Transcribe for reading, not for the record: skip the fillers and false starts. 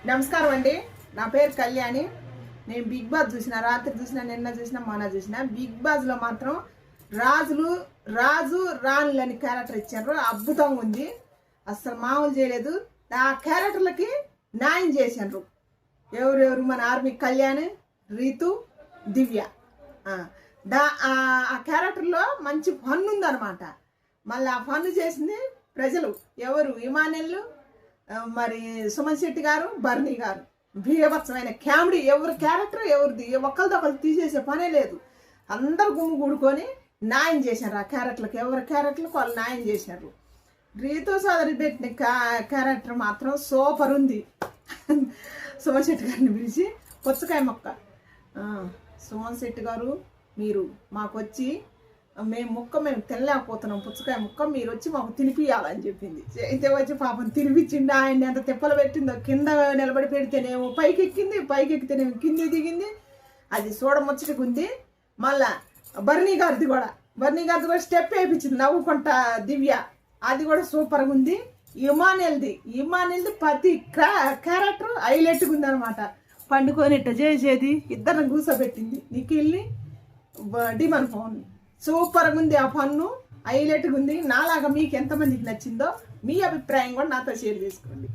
నమస్కారం అండి. నా పేరు కళ్యాణి. నేను బిగ్ బాస్ చూసిన, రాత్రి చూసిన, నిన్న చూసిన, మొన్న చూసిన. బిగ్ బాస్లో మాత్రం రాజు రాణులని క్యారెక్టర్ ఇచ్చారు. అద్భుతంగా ఉంది, అసలు మామూలు చేయలేదు. ఆ క్యారెక్టర్లకి న్యాయం చేశారు. ఎవరెవరు? మన ఆర్మీ కళ్యాణ్, రీతు, దివ్య. ఆ క్యారెక్టర్లో మంచి ఫన్ ఉందన్నమాట. మళ్ళీ ఆ ఫన్ చేసింది ప్రజలు. ఎవరు? ఇమానుయేల్, మరి సుమన్ శెట్టి గారు, బర్నీ గారు. బీభత్సమైన కామెడీ. ఎవరి క్యారెక్టర్ ఎవరిది ఒకళ్ళు తీసేసే పనే లేదు. అందరు గుమ్ము కూడుకొని న్యాయం చేశారు. ఆ క్యారెక్టర్లకు ఎవరి క్యారెక్టర్లకు వాళ్ళు న్యాయం చేశారు. రీతు సోదరి పెట్టిన క్యారెక్టర్ మాత్రం సూపర్ ఉంది. సుమన్ శెట్టి గారిని పిలిచి పుచ్చకాయ మొక్క, సుమన్ శెట్టి గారు మీరు మాకు వచ్చి మేము తినలేకపోతున్నాం, పుచ్చకాయ ముక్క మీరు వచ్చి మాకు తినిపియాలని చెప్పింది. అయితే వచ్చి పాపం తినిపించింది. ఆయన ఎంత తిప్పలు పెట్టిందో. కింద నిలబడి పెడితేనేమో పైకి ఎక్కింది, పైకి ఎక్కితేనేమో కింది దిగింది. అది చూడముచ్చటగా ఉంది. మళ్ళా బర్నీ గారిది కూడా స్టెప్ వేయించింది నవ్వుకుంటా దివ్య. అది కూడా సూపర్గా ఉంది. ఇమానుయేల్ది ప్రతి క్యారెక్టర్ హైలైట్గా ఉంది అనమాట. పండుకొని ఇట్ట చేసేది, ఇద్దరిని కూర్చోబెట్టింది, నీకు వెళ్ళి డిమాండ్ ఫోన్. సూపర్గా ఉంది. ఆ పన్ను హైలైట్గా ఉంది. నాలాగా మీకు ఎంతమందికి నచ్చిందో మీ అభిప్రాయం కూడా నాతో షేర్ చేసుకోండి.